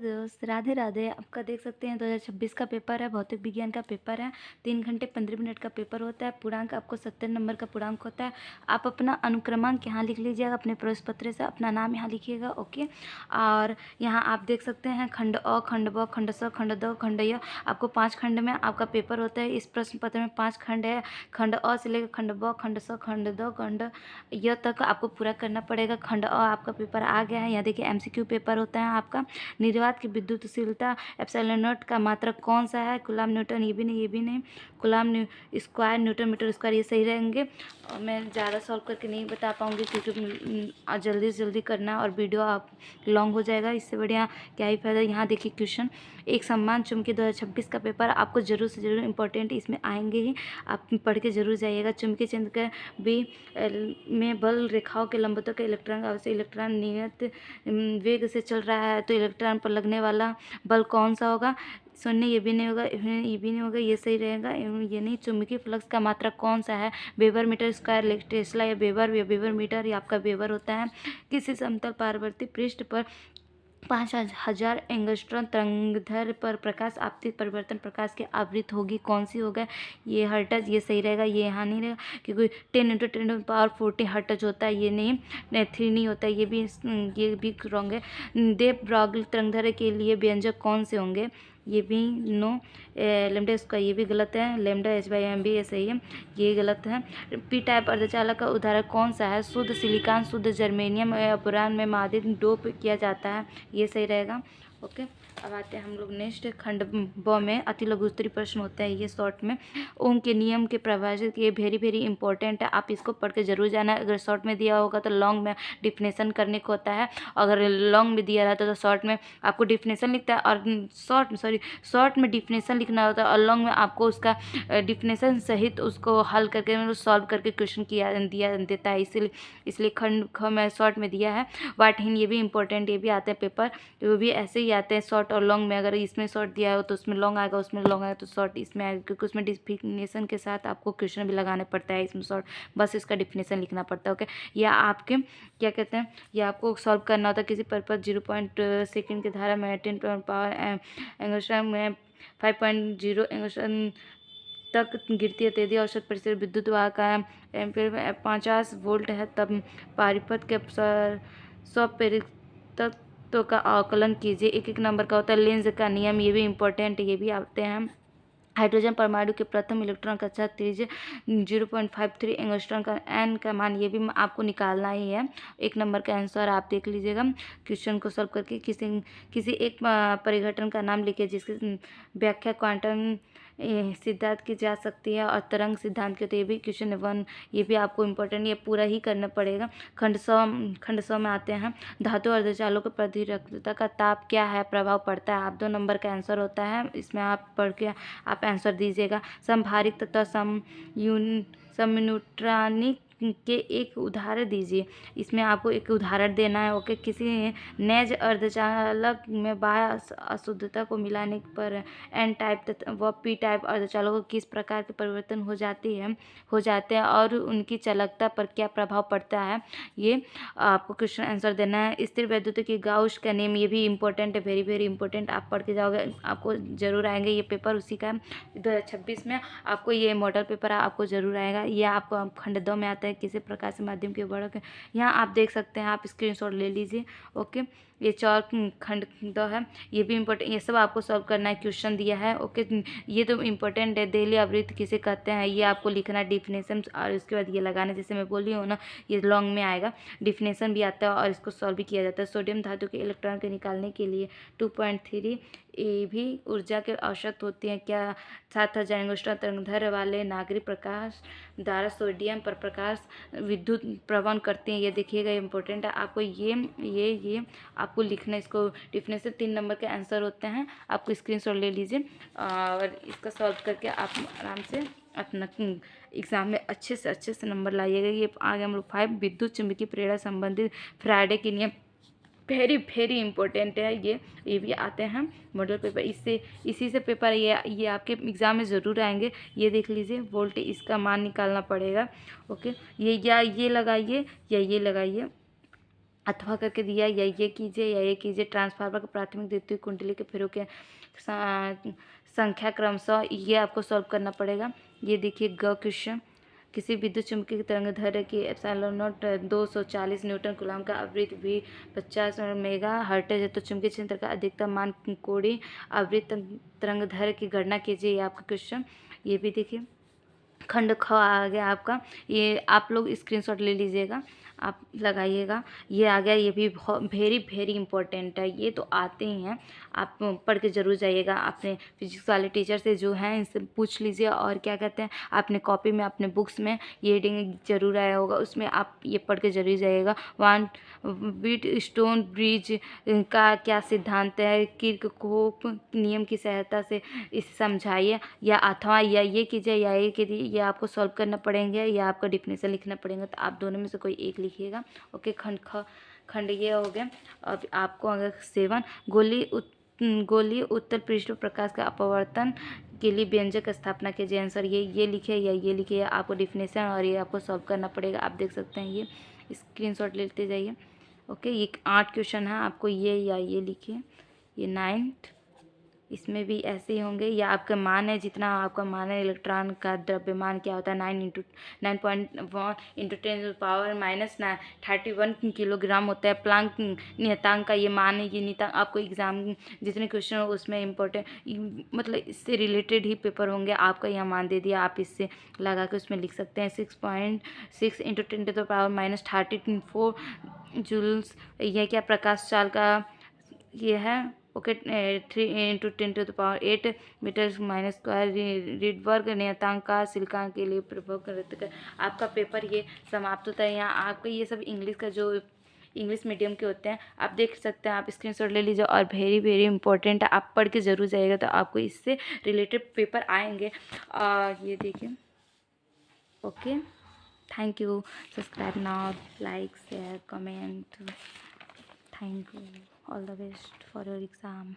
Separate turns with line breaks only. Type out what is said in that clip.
दोस्त राधे राधे। आपका देख सकते हैं 2026 का पेपर है, भौतिक विज्ञान का पेपर है। 3 घंटे 15 मिनट का पेपर होता है। पूर्णांक आपको 70 नंबर का पूर्णांक होता है। आप अपना अनुक्रमांक यहाँ लिख लीजिएगा, अपने प्रवेश पत्र से अपना नाम यहाँ लिखिएगा। ओके। और यहाँ आप देख सकते हैं खंड अ, खंड ब, खंड स, खंड द, खंड य। आपको 5 खंड में आपका पेपर होता है। इस प्रश्न पत्र में 5 खंड है। खंड अ से लेकर खंड ब, खंड स, खंड द, खंड य तक आपको पूरा करना पड़ेगा। खंड अ आपका पेपर आ गया है। यहाँ देखिए MCQ पेपर होता है आपका। निर्वात की विद्युतशीलता एप्सिलॉन नॉट का मात्रक कौन सा है? कूलम न्यूटन, ये भी नहीं, ये भी नहीं। Coulomb square, newton metre square, ये सही रहेंगे। और मैं ज़्यादा सॉल्व करके नहीं बता पाऊँगी क्योंकि जल्दी से जल्दी करना और वीडियो आप लॉन्ग हो जाएगा। इससे बढ़िया क्या ही फायदा। यहाँ देखिए क्वेश्चन, एक सम्मान चुंबकीय 2026 का पेपर आपको जरूर से जरूर इंपॉर्टेंट इसमें आएंगे ही। आप पढ़ के जरूर जाइएगा। चुंबकीय केंद्र के बी में बल रेखाओं के लंबवतों के इलेक्ट्रॉन अवश्य इलेक्ट्रॉन नियत वेग से चल रहा है तो इलेक्ट्रॉन पर लगने वाला बल कौन सा होगा? शून्य, ये भी नहीं होगा, ये भी नहीं होगा, ये सही रहेगा। ये नहीं। चुंबकीय फ्लक्स का मात्रक कौन सा है? वेबर मीटर स्क्वायर, टेस्ला या वेबर मीटर, या आपका वेबर होता है। किसी समतल पारवर्ती पृष्ठ पर 5000 एंगस्ट्रॉम तरंगदैर्घ्य पर प्रकाश आपतित परिवर्तन प्रकाश की आवृत्ति होगी, कौन सी होगा? ये हर्ट्ज, ये सही रहेगा। ये यहाँ नहीं रहेगा क्योंकि 10 × 10⁻⁴ हर्ट्ज होता है, ये नहीं। 3 नहीं होता है, ये भी रॉन्ग है। देव ब्रॉगली तरंगदैर्घ्य के लिए व्यंजक कौन से होंगे? ये भी नो। लेमडा स्क्वायर, ये भी गलत है। लेमडा h/m भी ये सही है, ये गलत है। पी टाइप अर्धचालक का उदाहरण कौन सा है? शुद्ध सिलिकॉन, शुद्ध जर्मेनियम, बोरान में मादिन डोप किया जाता है, ये सही रहेगा। ओके। अब आते हैं हम लोग नेक्स्ट खंड ब में अति लघु उत्तरीय प्रश्न होता है ये शॉर्ट में। ओम के नियम के प्रभावित, ये वेरी इंपॉर्टेंट है, आप इसको पढ़ के जरूर जाना। अगर शॉर्ट में दिया होगा तो लॉन्ग में डिफिनेशन करने को होता है। अगर लॉन्ग में दिया रहता तो शॉर्ट में आपको डिफिनेशन लिखता है और शॉर्ट में डिफिनेशन लिखना होता है और लॉन्ग में आपको उसका डिफिनेशन सहित उसको हल करके मतलब सॉल्व करके क्वेश्चन किया दिया देता है। इसलिए खंड ख में शॉर्ट में दिया है। वाटहीन, ये भी इंपॉर्टेंट, ये भी आते हैं पेपर, तो वो भी ऐसे ही आते हैं शॉर्ट और लॉन्ग में। अगर इसमें शॉर्ट दिया हो तो उसमें लॉन्ग आएगा, उसमें लॉन्ग आएगा तो शॉर्ट इसमें आएगा, क्योंकि उसमें डिफिनेशन के साथ आपको क्वेश्चन भी लगाने पड़ता है। इसमें शॉर्ट बस इसका डिफिनेशन लिखना पड़ता है। ओके। या आपके क्या कहते हैं, या आपको सॉल्व करना होता है किसी पर्पज 0.2 की धारा में 10 पावर एंगस्ट्रॉम में 5.0 एंगस्ट्रॉम तक गिरती है। यदि औसत प्रतिशत विद्युत वाह का एम्पीयर में 50 वोल्ट है तब पारीपत के 100 प्रेरितत्व का आकलन कीजिए। एक नंबर का होता है लेंज का नियम, ये भी इंपॉर्टेंट है, ये भी आते हैं। हाइड्रोजन परमाणु के प्रथम इलेक्ट्रॉन का अच्छा त्रिज्या 0.53 एंगस्ट्रॉम का एन का मान, ये भी आपको निकालना ही है। एक नंबर का आंसर आप देख लीजिएगा क्वेश्चन को सॉल्व करके। किसी एक परिघटन का नाम लिखिए जिसकी व्याख्या क्वांटम सिद्धांत की जा सकती है और तरंग सिद्धांत के, तो ये भी क्वेश्चन 1, ये भी आपको इम्पोर्टेंट, ये पूरा ही करना पड़ेगा। खंड 100 में आते हैं। धातु अर्धचालकों पर प्रतिरोधकता का ताप क्या है प्रभाव पड़ता है? आप 2 नंबर का आंसर होता है, इसमें आप पढ़ के आप आंसर दीजिएगा। समभारिक तथा समन्यूट्रॉनिक के एक उदाहरण दीजिए। इसमें आपको एक उदाहरण देना है। ओके। किसी नेज अर्धचालक में बाह्य अशुद्धता को मिलाने पर एन टाइप तथा व पी टाइप अर्धचालकों किस प्रकार के परिवर्तन हो जाते हैं और उनकी चालकता पर क्या प्रभाव पड़ता है? ये आपको क्वेश्चन आंसर देना है। स्थिर वैद्युत की गाउस का नियम, ये भी इंपॉर्टेंट है, वेरी इंपॉर्टेंट, आप पढ़ के जाओगे आपको जरूर आएंगे। ये पेपर उसी का 2026 में आपको ये मॉडल पेपर आपको जरूर आएगा। ये आपको खंड 2 में आता है, किसी प्रकार से माध्यम के बढ़। यहाँ आप देख सकते हैं, आप स्क्रीनशॉट ले लीजिए। ओके। ये 4 खंड 2 है, ये भी इंपॉर्टेंट, ये सब आपको सॉल्व करना है, क्वेश्चन दिया है। ओके। ये तो इंपॉर्टेंट है। दिल्ली आवृत्ति किसे कहते हैं, ये आपको लिखना है डिफिनेशन, और उसके बाद ये लगाना, जैसे मैं बोली हूँ ना, ये लॉन्ग में आएगा। डिफिनेशन भी आता है और इसको सॉल्व भी किया जाता है। सोडियम धातु के इलेक्ट्रॉन के निकालने के लिए 2.3 ये भी ऊर्जा की आवश्यकता होती है। क्या 7000 एंगस्ट्रॉम तरंगदैर्घ्य वाले नागरिक प्रकाश द्वारा सोडियम पर प्रकाश विद्युत प्रवहन करते हैं? ये देखिएगा, इंपॉर्टेंट है आपको। ये आपको लिखना है, इसको डिफिनेशन 3 नंबर के आंसर होते हैं। आपको स्क्रीनशॉट ले लीजिए और इसका सॉल्व करके आप आराम से अपना एग्ज़ाम में अच्छे से नंबर लाइएगा। ये आगे हम लोग 5 विद्युत चुम्बकीय प्रेरणा संबंधित फ्राइडे के नियम, वेरी इंपॉर्टेंट है। ये भी आते हैं मॉडल पेपर, इसी से पेपर ये आपके एग्ज़ाम में ज़रूर आएंगे। ये देख लीजिए, वोल्ट इसका मान निकालना पड़ेगा। ओके। ये लगाइए या ये लगाइए, अथवा करके दिया, या ये कीजिए या ये कीजिए। ट्रांसफार्मर का प्राथमिक द्वितीय कुंडली के फेरों के संख्या क्रमशः ये आपको सॉल्व करना पड़ेगा। ये देखिए क्वेश्चन, किसी विद्युत चुम्बकीय तरंगदैर्घ्य की एप्सिलॉन नॉट 240 न्यूटन कूलम का आवृत्ति भी 50 मेगा हर्ट्ज है, तो चुंबकीय क्षेत्र का अधिकतम मान कोणीय आवृत्त तरंगदैर्घ्य की गणना कीजिए। ये आपका क्वेश्चन। ये भी देखिए खंड ख आ गया आपका, ये आप लोग स्क्रीनशॉट ले लीजिएगा, आप लगाइएगा। ये आ गया, ये भी बहुत वेरी वेरी इंपॉर्टेंट है, ये तो आते ही हैं, आप पढ़ के ज़रूर जाइएगा। अपने फिजिक्स वाले टीचर से जो हैं इनसे पूछ लीजिए, और क्या कहते हैं अपने कॉपी में अपने बुक्स में ये रीडिंग जरूर आया होगा, उसमें आप ये पढ़ के जरूर जाइएगा। वन व्हीट स्टोन ब्रिज का क्या सिद्धांत है, किरचॉफ नियम की सहायता से इसे समझाइए, या अथवा या ये कीजिए या ये कीजिए। ये आपको सॉल्व करना पड़ेंगे या आपका डिफिनेशन लिखना पड़ेगा, तो आप दोनों में से कोई एक लिखिएगा। ओके, खंड ये हो गया। अब आपको अगर 7 गोली उत्तर पृष्ठ प्रकाश का अपवर्तन के लिए व्यंजक स्थापना कीजिए। आंसर ये लिखिए या ये लिखिए, आपको डिफिनेशन और ये आपको सॉल्व करना पड़ेगा। आप देख सकते हैं, ये स्क्रीनशॉट लेते जाइए। ओके, ये 8 क्वेश्चन है, आपको ये या ये लिखिए। ये 9th, इसमें भी ऐसे ही होंगे, या आपका मान है, जितना आपका मान है इलेक्ट्रॉन का द्रव्यमान क्या होता है, 9.1 इंटू 10⁻31 किलोग्राम होता है। प्लांक नियतांक का ये मान है, ये नियतांक आपको एग्जाम जितने क्वेश्चन हो उसमें इम्पोर्टेंट, मतलब इससे रिलेटेड ही पेपर होंगे। आपका यह मान दे दिया, आप इससे लगा के उसमें लिख सकते हैं। 6.6 इंटू 10⁻34 जूल्स, यह क्या प्रकाश चाल का ये है। Okay, 3 into 10⁸ metre minus square Rydberg नियतांक का सिलिकॉन के लिए प्रभाव कर आपका पेपर ये समाप्त होता है। यहाँ आपका ये सब इंग्लिश का जो इंग्लिश मीडियम के होते हैं, आप देख सकते हैं, आप स्क्रीनशॉट ले लीजिए, और वेरी वेरी इंपॉर्टेंट है, आप पढ़ के ज़रूर जाइएगा, तो आपको इससे रिलेटेड पेपर आएंगे। ये देखिए। Okay, thank you. Subscribe now, like, share, comment. Thank you. All the best for your exam.